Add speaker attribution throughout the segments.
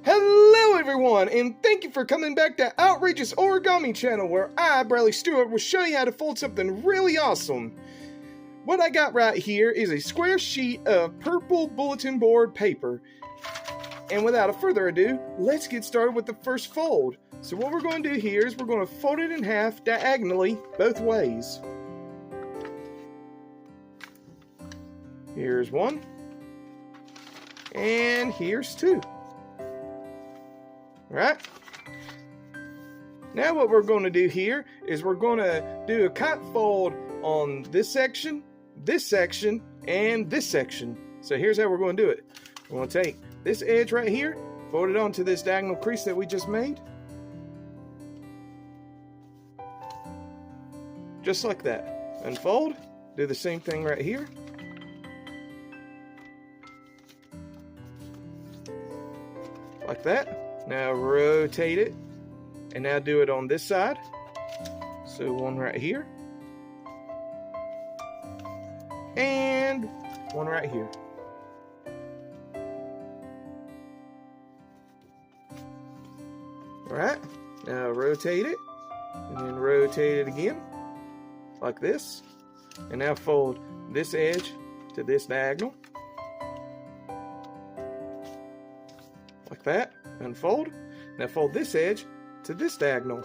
Speaker 1: Hello everyone, and thank you for coming back to Outrageous Origami channel, where I, Bradley Stewart, will show you how to fold something really awesome. What I got right here is a square sheet of purple bulletin board paper. And without further ado, let's get started with the first fold. So what we're going to do here is we're going to fold it in half diagonally both ways. Here's one, and here's two. Right? Now what we're going to do here is we're going to do a kite fold on this section, and this section. So here's how we're going to do it. We're going to take this edge right here, fold it onto this diagonal crease that we just made. Just like that. Unfold, do the same thing right here. Like that. Now rotate it, and now do it on this side. So one right here, and one right here. Alright, now rotate it, and then rotate it again, like this. And now fold this edge to this diagonal. Like that. Unfold. Now fold this edge to this diagonal.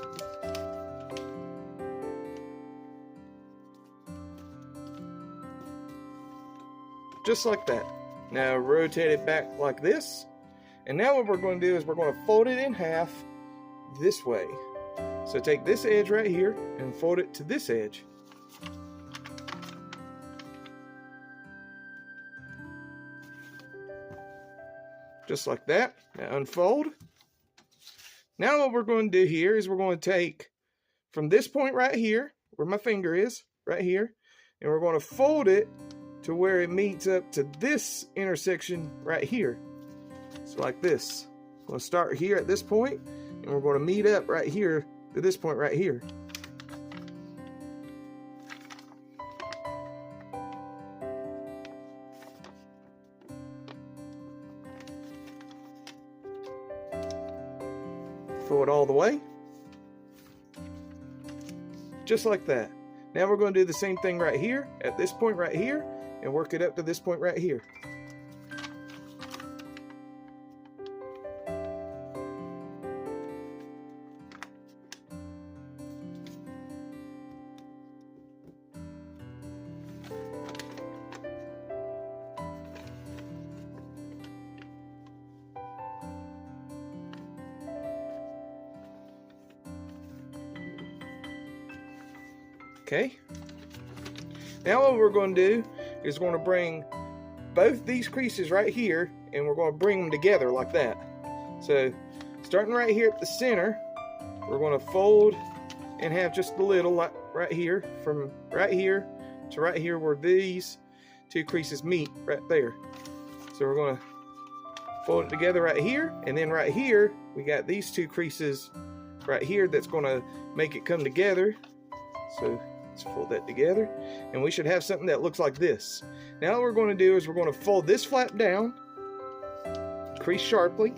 Speaker 1: Just like that. Now rotate it back like this. And now what we're going to do is we're going to fold it in half this way. So take this edge right here and fold it to this edge. Just like that. Now unfold. Now what we're going to do here is we're going to take from this point right here, where my finger is, right here, and we're going to fold it to where it meets up to this intersection right here. So like this. We're going to start here at this point, and we're going to meet up right here to this point right here. Fold it all the way, just like that. Now we're going to do the same thing right here at this point right here and work it up to this point right here. Okay, now what we're going to do is we're going to bring both these creases right here, and we're going to bring them together like that. So starting right here at the center, we're going to fold and have just a little, like right here, from right here to right here where these two creases meet right there. So we're going to fold it together right here, and then right here we got these two creases right here that's going to make it come together. So let's fold that together, and we should have something that looks like this. Now what we're going to do is we're going to fold this flap down, crease sharply,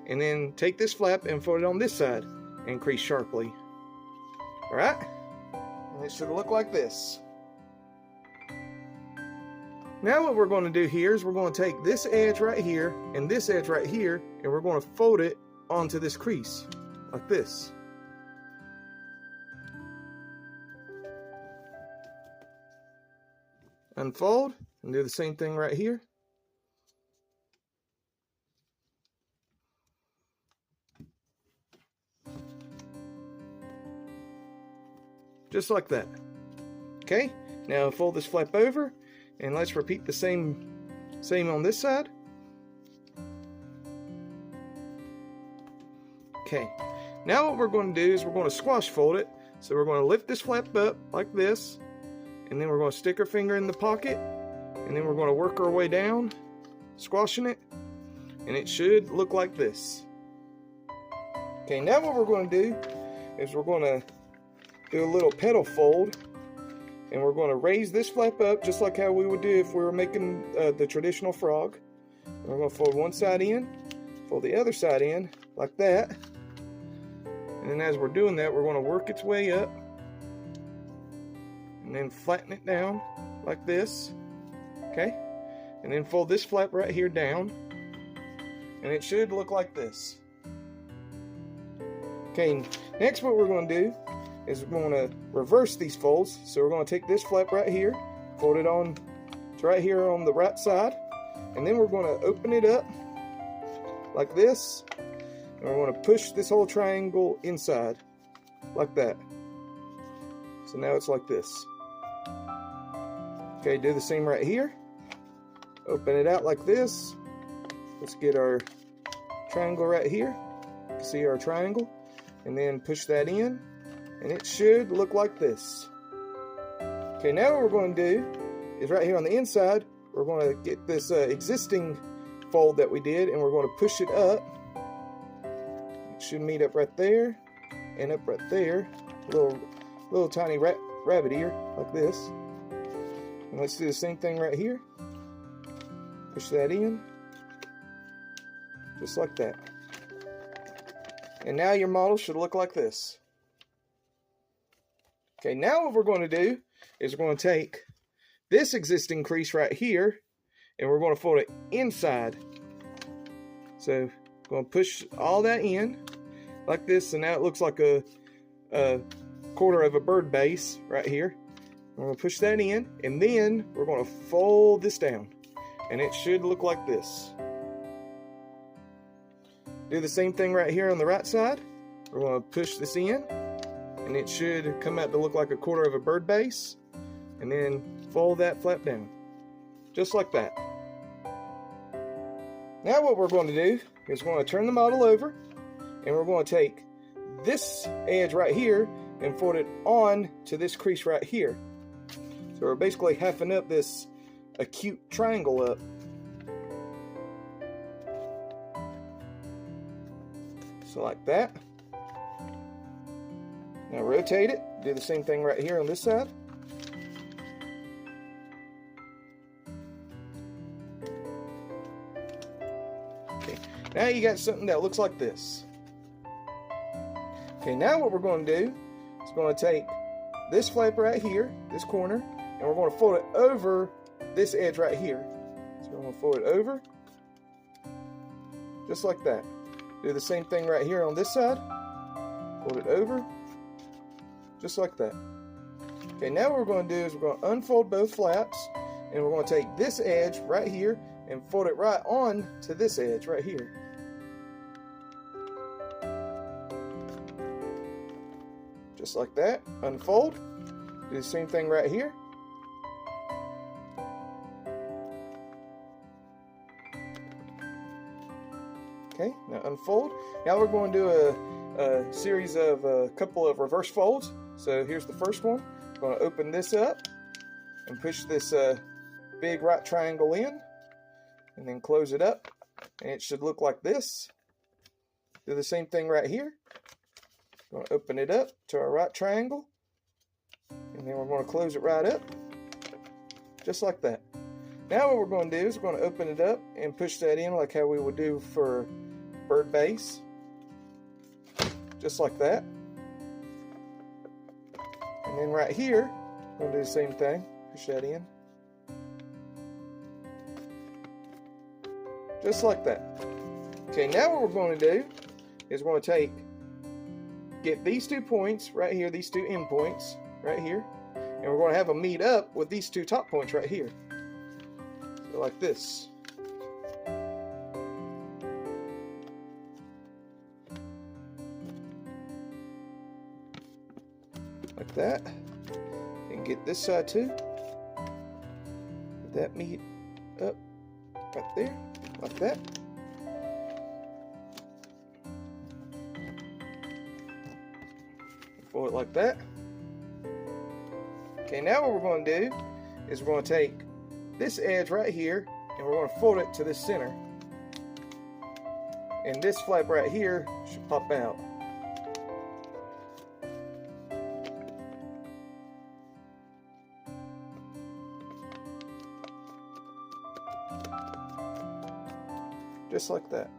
Speaker 1: and then take this flap and fold it on this side and crease sharply. Alright? And it should look like this. Now what we're going to do here is we're going to take this edge right here and this edge right here, and we're going to fold it onto this crease like this. Unfold and do the same thing right here. Just like that. Okay, now fold this flap over, and let's repeat the same on this side. Okay, now what we're going to do is we're going to squash fold it. So we're going to lift this flap up like this, and then we're going to stick our finger in the pocket, and then we're going to work our way down, squashing it, and it should look like this. Okay, now what we're going to do is we're going to do a little petal fold, and we're going to raise this flap up just like how we would do if we were making the traditional frog. And we're going to fold one side in, Fold the other side in like that. And then as we're doing that, we're going to work its way up. And then flatten it down like this. Okay? And then fold this flap right here down. And it should look like this. Okay, next what we're going to do is we're going to reverse these folds. So we're going to take this flap right here, fold it on to right here on the right side, and then we're going to open it up like this, and we're going to push this whole triangle inside like that. So now it's like this. Okay, do the same right here. Open it out like this. Let's get our triangle right here. You can see our triangle. And then push that in, and it should look like this. Okay, now what we're going to do is right here on the inside, we're going to get this existing fold that we did, and we're going to push it up. It should meet up right there, and up right there. Little tiny rabbit ear, like this. And let's do the same thing right here. Push that in, just like that. And now your model should look like this. Okay, now what we're going to do is we're going to take this existing crease right here, and we're going to fold it inside. So we're going to push all that in like this, and now it looks like a quarter of a bird base right here. We're going to push that in, and then we're going to fold this down, and it should look like this. Do the same thing right here on the right side. We're going to push this in, and it should come out to look like a quarter of a bird base, and then fold that flap down, just like that. Now what we're going to do is we're going to turn the model over, and we're going to take this edge right here and fold it on to this crease right here. So we're basically halving up this acute triangle up. So like that. Now rotate it. Do the same thing right here on this side. Okay. Now you got something that looks like this. Okay, now what we're going to do is going to take this flap right here, this corner, and we're going to fold it over this edge right here. So we're going to fold it over, just like that. Do the same thing right here on this side. Fold it over, just like that. Okay, now what we're going to do is we're going to unfold both flaps, and we're going to take this edge right here and fold it right on to this edge right here. Just like that. Unfold. Do the same thing right here. Okay, now unfold. Now we're going to do a series of a couple of reverse folds. So here's the first one. I'm going to open this up and push this big right triangle in, and then close it up, and it should look like this. Do the same thing right here. Going to open it up to our right triangle, and then we're going to close it right up, just like that. Now what we're going to do is we're going to open it up and push that in like how we would do for bird base, just like that. And then right here, we're going to do the same thing, push that in, just like that. Okay, now what we're going to do is we're going to get these 2 points right here, these 2 end points right here, and we're going to have them meet up with these 2 top points right here. So like this. Like that. And get this side too. Let that meet up right there, like that. Fold it like that. Okay, now what we're going to do is we're going to take this edge right here, and we're going to fold it to the center. And this flap right here should pop out. Just like that.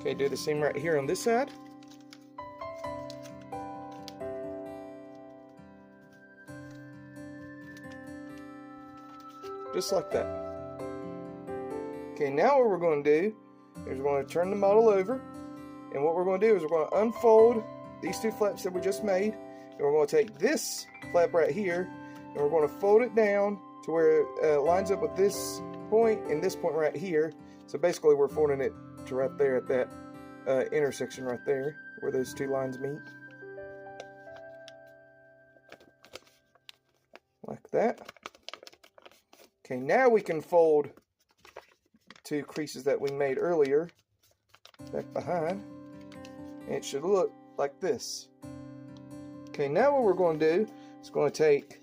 Speaker 1: Okay, do the same right here on this side. Just like that. Okay, now what we're going to do is we're going to turn the model over, and what we're going to do is we're going to unfold these two flaps that we just made, and we're going to take this flap right here, and we're going to fold it down to where it lines up with this point and this point right here. So basically we're folding it to right there at that intersection right there where those two lines meet. Like that. Okay, now we can fold two creases that we made earlier back behind, and it should look like this. Okay, now what we're going to do is going to take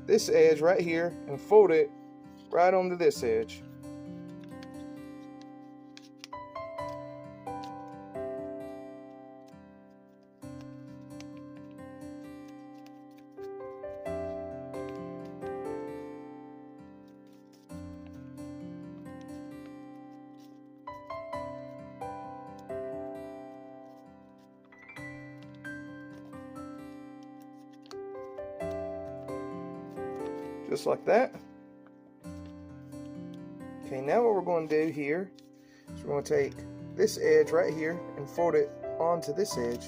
Speaker 1: this edge right here and fold it right onto this edge. Just like that. Okay, now what we're going to do here is we're going to take this edge right here and fold it onto this edge.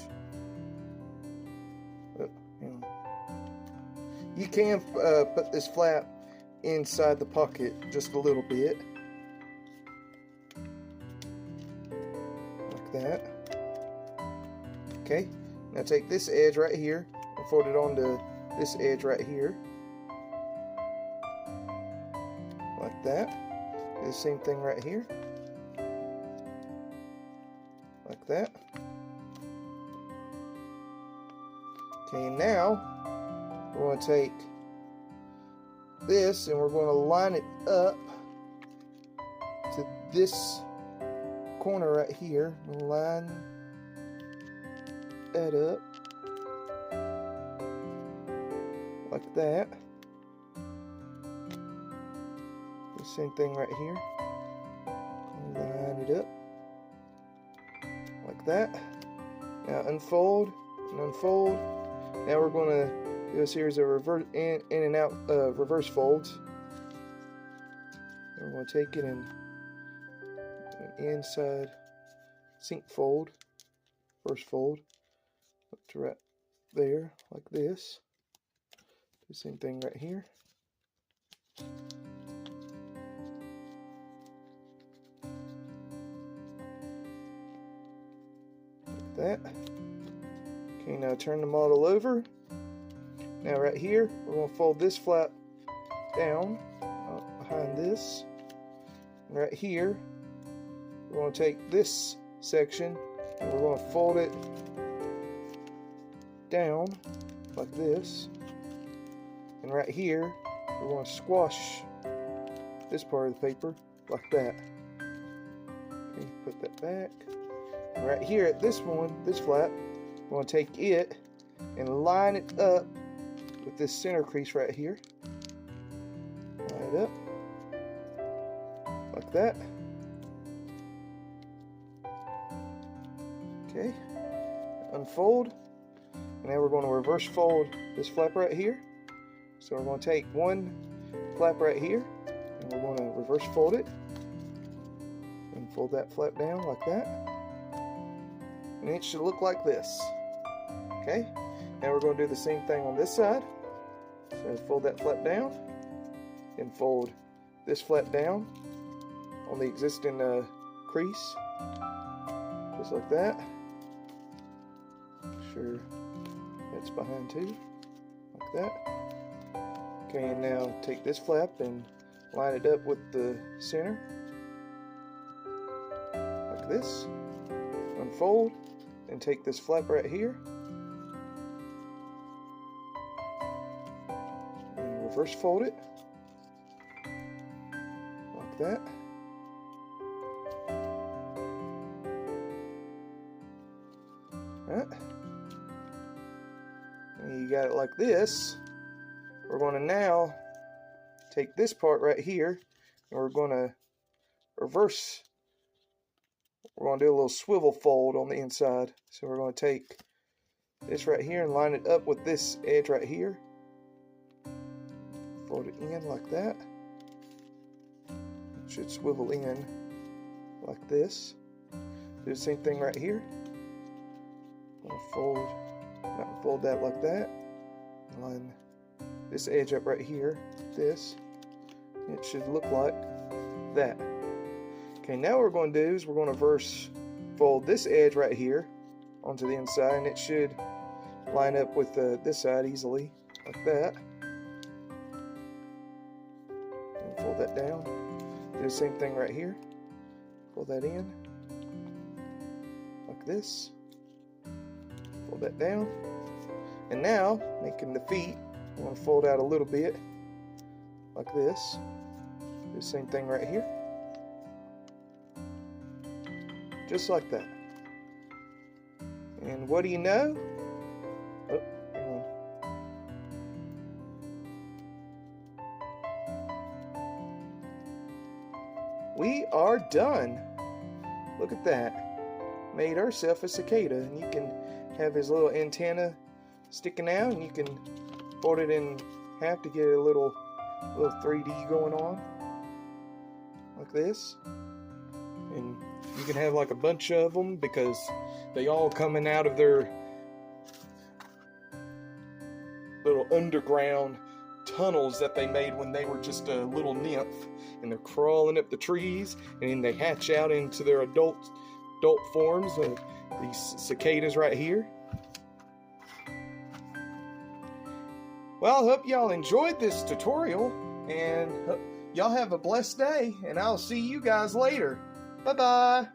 Speaker 1: You can put this flap inside the pocket just a little bit. Like that. Okay, now take this edge right here and fold it onto this edge right here. Like that. Do the same thing right here. Like that. Okay, now we're going to take this and we're going to line it up to this corner right here. Line that up like that. The same thing right here. Line it up like that. Now unfold and unfold. Now we're going to do a series of reverse in and out reverse folds. And we're going to take it in an inside sink fold, first fold up to right there like this. Do the same thing right here. That. Okay, now turn the model over. Now right here, we're going to fold this flap down behind this. And right here, we're going to take this section and we're going to fold it down like this. And right here, we're going to squash this part of the paper like that. Okay, put that back. And right here at this one, this flap, we're going to take it and line it up with this center crease right here. Line it up like that. Okay, unfold. And now we're going to reverse fold this flap right here. So we're going to take one flap right here and we're going to reverse fold it and fold that flap down like that. And it should look like this. Okay, now we're going to do the same thing on this side. So fold that flap down and fold this flap down on the existing crease, just like that. Make sure that's behind too, like that. Okay, and now take this flap and line it up with the center, like this. Unfold, and take this flap right here and reverse fold it like that. Right. And you got it like this. We're going to now take this part right here and we're going to reverse we're going to do a little swivel fold on the inside. So we're going to take this right here and line it up with this edge right here. Fold it in like that. It should swivel in like this. Do the same thing right here. I'm going to fold that like that. Line this edge up right here. This. It should look like that. Okay, now what we're going to do is we're going to reverse fold this edge right here onto the inside, and it should line up with this side easily, like that. And fold that down. Do the same thing right here. Fold that in, like this. Fold that down. And now, making the feet, I'm going to fold out a little bit, like this. Do the same thing right here. Just like that. And what do you know? Oh, hang on. We are done. Look at that. Made ourselves a cicada, and you can have his little antenna sticking out, and you can fold it in half to get a little 3D going on, like this. And you can have like a bunch of them because they all coming out of their little underground tunnels that they made when they were just a little nymph, and they're crawling up the trees, and then they hatch out into their adult forms. These cicadas right here. Well, I hope y'all enjoyed this tutorial, and y'all have a blessed day, and I'll see you guys later. Bye-bye.